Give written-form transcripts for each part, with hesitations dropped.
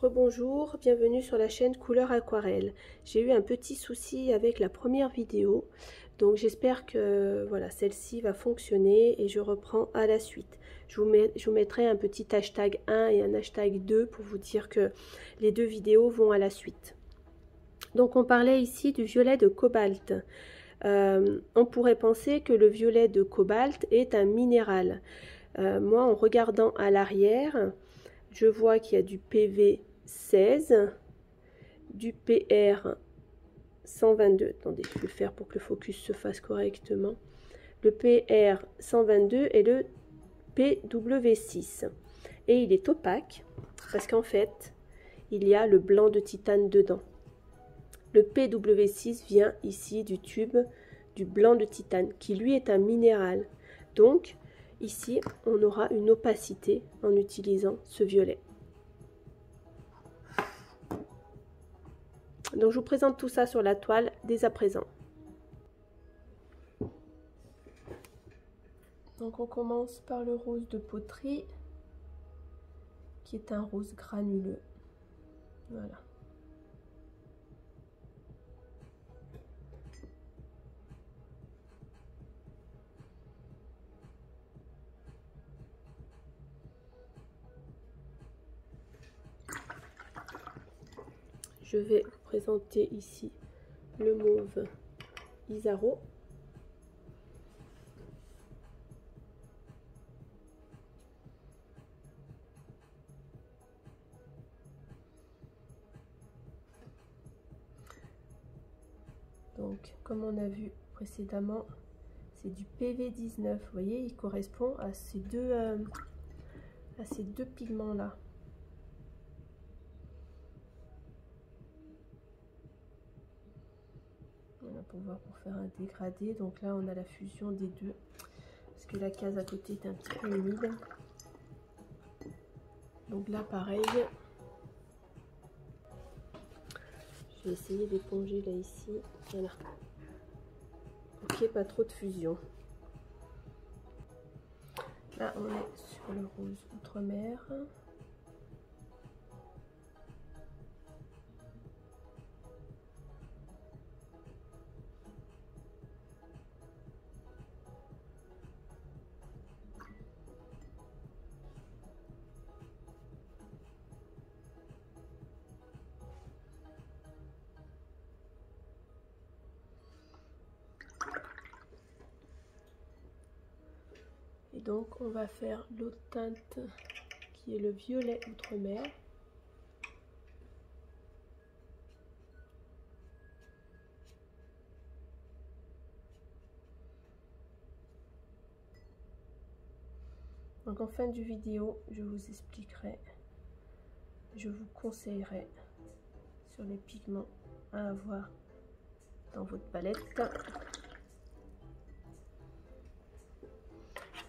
Rebonjour, bienvenue sur la chaîne Couleur Aquarelle. J'ai eu un petit souci avec la première vidéo, donc j'espère que voilà, celle-ci va fonctionner et je reprends à la suite. Je vous mettrai un petit hashtag 1 et un hashtag 2 pour vous dire que les deux vidéos vont à la suite. Donc on parlait ici du violet de cobalt. On pourrait penser que le violet de cobalt est un minéral. Moi, en regardant à l'arrière, je vois qu'il y a du PV 16, du PR 122, attendez, je vais le faire pour que le focus se fasse correctement, le PR 122 et le PW6. Et il est opaque parce qu'en fait, il y a le blanc de titane dedans. Le PW6 vient ici du tube du blanc de titane qui lui est un minéral. Donc ici, on aura une opacité en utilisant ce violet. Donc je vous présente tout ça sur la toile dès à présent. Donc on commence par le rose de poterie qui est un rose granuleux. Voilà. Je vais vous présenter ici le mauve Isaro. Donc, comme on a vu précédemment, c'est du PV19. Vous voyez, il correspond à ces deux pigments-là. On va pouvoir pour faire un dégradé. Donc là, on a la fusion des deux. Parce que la case à côté est un petit peu humide. Donc là, pareil. Je vais essayer d'éponger là ici. Voilà. Ok, pas trop de fusion. Là, on est sur le rose outre-mer. Et donc on va faire l'autre teinte qui est le violet outre-mer. Donc en fin de vidéo, je vous expliquerai, je vous conseillerai sur les pigments à avoir dans votre palette.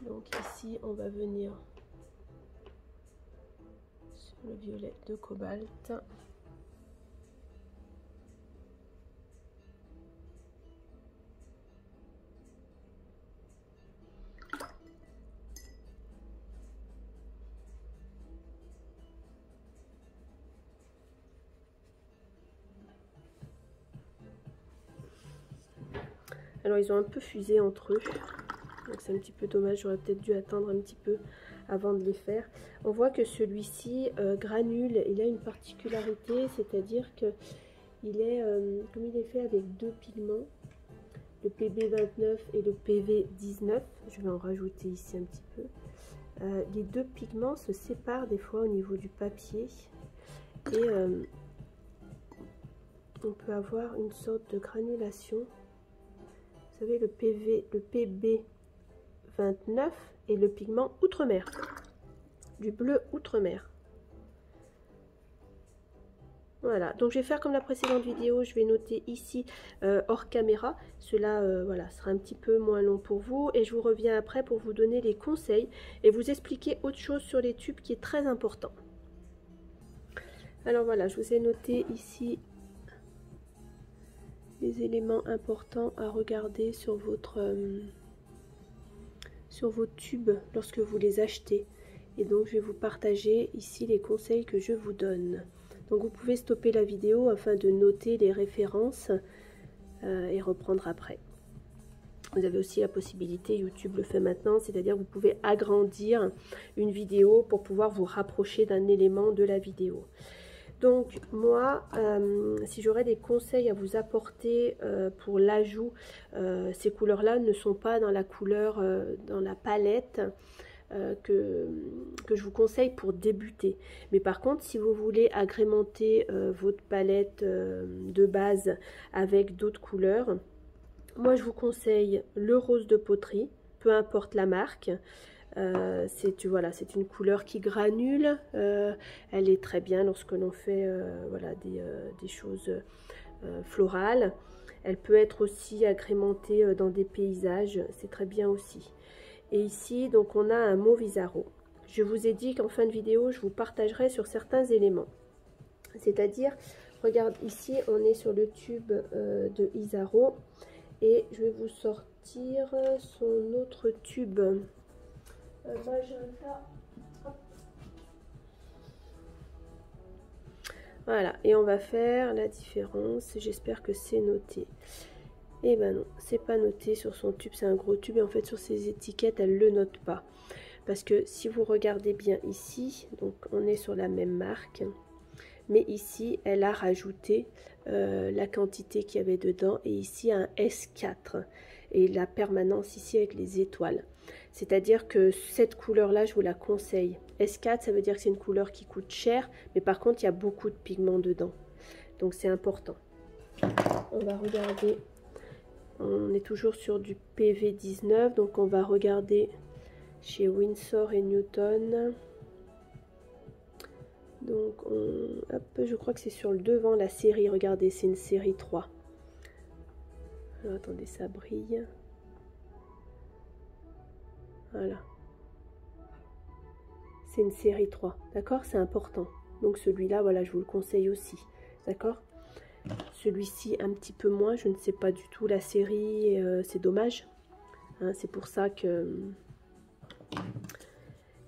Donc ici, on va venir sur le violet de cobalt. Alors ils ont un peu fusé entre eux, donc c'est un petit peu dommage, j'aurais peut-être dû attendre un petit peu avant de les faire. On voit que celui-ci granule, il a une particularité, c'est-à-dire que il est, comme il est fait avec deux pigments, le PB29 et le PV19, je vais en rajouter ici un petit peu. Les deux pigments se séparent des fois au niveau du papier et on peut avoir une sorte de granulation. Vous savez, le PB29 et le pigment outre-mer, du bleu outre-mer. Voilà, donc je vais faire comme la précédente vidéo, je vais noter ici hors caméra. Cela voilà, sera un petit peu moins long pour vous et je vous reviens après pour vous donner les conseils et vous expliquer autre chose sur les tubes qui est très important. Alors voilà, je vous ai noté ici les éléments importants à regarder sur vos tubes lorsque vous les achetez. Et donc je vais vous partager ici les conseils que je vous donne. Donc vous pouvez stopper la vidéo afin de noter les références et reprendre après. Vous avez aussi la possibilité, YouTube le fait maintenant, c'est-à-dire vous pouvez agrandir une vidéo pour pouvoir vous rapprocher d'un élément de la vidéo. Donc moi, si j'aurais des conseils à vous apporter pour l'ajout, ces couleurs-là ne sont pas dans la couleur, dans la palette que je vous conseille pour débuter. Mais par contre, si vous voulez agrémenter votre palette de base avec d'autres couleurs, moi je vous conseille le rose de poterie, peu importe la marque. C'est une couleur qui granule, elle est très bien lorsque l'on fait voilà, des choses florales. Elle peut être aussi agrémentée dans des paysages, c'est très bien aussi. Et ici, donc on a un mauve Isaro. Je vous ai dit qu'en fin de vidéo, je vous partagerai sur certains éléments. C'est-à-dire, regarde ici, on est sur le tube de Isaro. Et je vais vous sortir son autre tube. Magenta. Voilà, et on va faire la différence. J'espère que c'est noté. Et ben non, c'est pas noté sur son tube, c'est un gros tube. Et en fait, sur ses étiquettes, elle le note pas. Parce que si vous regardez bien ici, donc on est sur la même marque. Mais ici, elle a rajouté la quantité qu'il y avait dedans. Et ici, un S4. Et la permanence ici avec les étoiles. C'est-à-dire que cette couleur-là, je vous la conseille. S4, ça veut dire que c'est une couleur qui coûte cher. Mais par contre, il y a beaucoup de pigments dedans. Donc, c'est important. On va regarder. On est toujours sur du PV19. Donc, on va regarder chez Winsor et Newton. Donc, hop, je crois que c'est sur le devant, la série. Regardez, c'est une série 3. Alors, attendez, ça brille. Voilà. C'est une série 3, d'accord? C'est important. Donc, celui-là, voilà, je vous le conseille aussi, d'accord? Celui-ci, un petit peu moins. Je ne sais pas du tout la série. C'est dommage. Hein, c'est pour ça que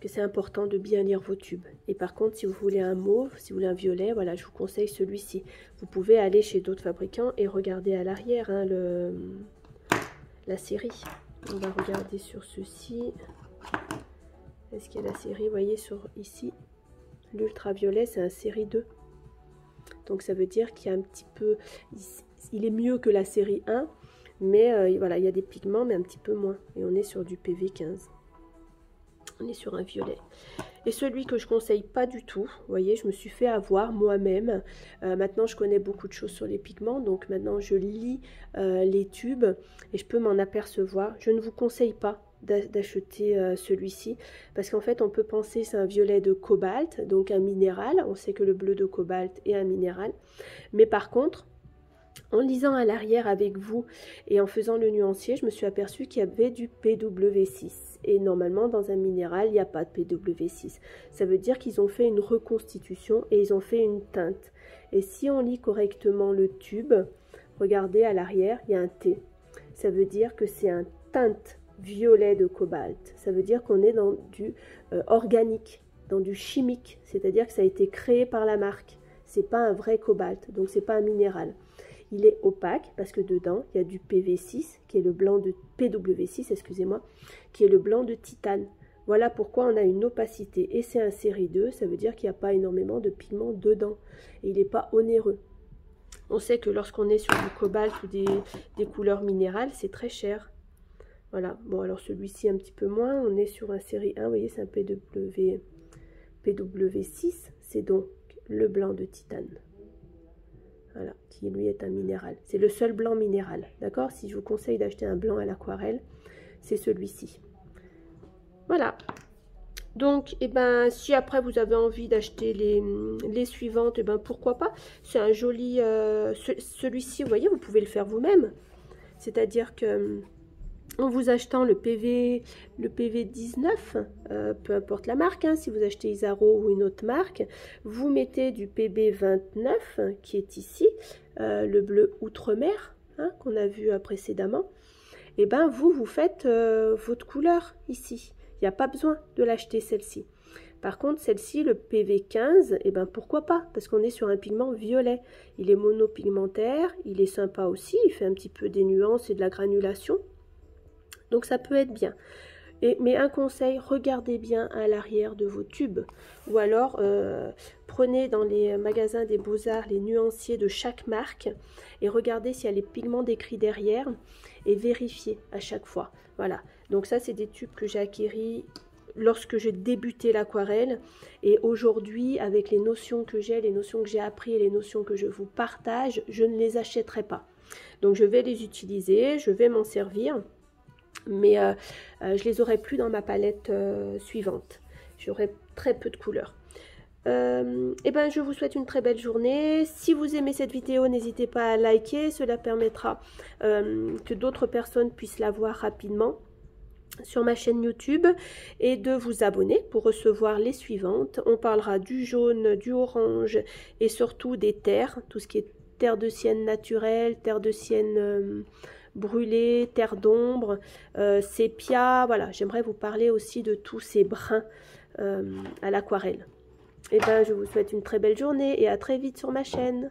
c'est important de bien lire vos tubes. Et par contre, si vous voulez un mauve, si vous voulez un violet, voilà, je vous conseille celui-ci. Vous pouvez aller chez d'autres fabricants et regarder à l'arrière hein, la série. On va regarder sur ceci. Est-ce qu'il y a la série? Vous voyez sur ici, l'ultraviolet, c'est un série 2. Donc ça veut dire qu'il y a un petit peu... Il est mieux que la série 1, mais voilà, il y a des pigments, mais un petit peu moins. Et on est sur du PV15. On est sur un violet. Et celui que je conseille pas du tout, vous voyez, je me suis fait avoir moi-même. Maintenant, je connais beaucoup de choses sur les pigments, donc maintenant je lis les tubes et je peux m'en apercevoir. Je ne vous conseille pas d'acheter celui-ci parce qu'en fait, on peut penser que c'est un violet de cobalt, donc un minéral. On sait que le bleu de cobalt est un minéral. Mais par contre, en lisant à l'arrière avec vous et en faisant le nuancier, je me suis aperçue qu'il y avait du PW6. Et normalement, dans un minéral, il n'y a pas de PW6. Ça veut dire qu'ils ont fait une reconstitution et ils ont fait une teinte. Et si on lit correctement le tube, regardez à l'arrière, il y a un T. Ça veut dire que c'est un teinte violet de cobalt. Ça veut dire qu'on est dans du organique, dans du chimique. C'est-à-dire que ça a été créé par la marque. C'est pas un vrai cobalt, donc c'est pas un minéral. Il est opaque parce que dedans, il y a du PV6, qui est le blanc de PW6, excusez-moi, qui est le blanc de titane. Voilà pourquoi on a une opacité. Et c'est un série 2, ça veut dire qu'il n'y a pas énormément de pigments dedans. Et il n'est pas onéreux. On sait que lorsqu'on est sur du cobalt ou des couleurs minérales, c'est très cher. Voilà. Bon, alors celui-ci un petit peu moins. On est sur un série 1, vous voyez, c'est un PW6. C'est donc le blanc de titane. Voilà, qui lui est un minéral. C'est le seul blanc minéral, d'accord? Si je vous conseille d'acheter un blanc à l'aquarelle, c'est celui-ci. Voilà. Donc, eh ben, si après vous avez envie d'acheter les suivantes, eh ben, pourquoi pas? C'est un joli... celui-ci, vous voyez, vous pouvez le faire vous-même. C'est-à-dire que... En vous achetant le PV19, peu importe la marque, hein, si vous achetez Isaro ou une autre marque, vous mettez du PB29 qui est ici, le bleu outre-mer hein, qu'on a vu précédemment, et ben vous faites votre couleur ici. Il n'y a pas besoin de l'acheter celle-ci. Par contre, celle-ci, le PV15, eh ben pourquoi pas? Parce qu'on est sur un pigment violet. Il est monopigmentaire, il est sympa aussi, il fait un petit peu des nuances et de la granulation. Donc ça peut être bien. Mais un conseil, regardez bien à l'arrière de vos tubes. Ou alors, prenez dans les magasins des Beaux-Arts les nuanciers de chaque marque et regardez s'il y a les pigments décrits derrière et vérifiez à chaque fois. Voilà, donc ça c'est des tubes que j'ai acquis lorsque j'ai débuté l'aquarelle. Et aujourd'hui, avec les notions que j'ai, les notions que j'ai apprises et les notions que je vous partage, je ne les achèterai pas. Donc je vais les utiliser, je vais m'en servir. Mais je les aurai plus dans ma palette suivante. J'aurai très peu de couleurs. Et ben, je vous souhaite une très belle journée. Si vous aimez cette vidéo, n'hésitez pas à liker. Cela permettra que d'autres personnes puissent la voir rapidement sur ma chaîne YouTube et de vous abonner pour recevoir les suivantes. On parlera du jaune, du orange et surtout des terres, tout ce qui est terre de sienne naturelle, terre de sienne brûlée, terre d'ombre, sépia, voilà, j'aimerais vous parler aussi de tous ces brins à l'aquarelle. Et ben, je vous souhaite une très belle journée et à très vite sur ma chaîne.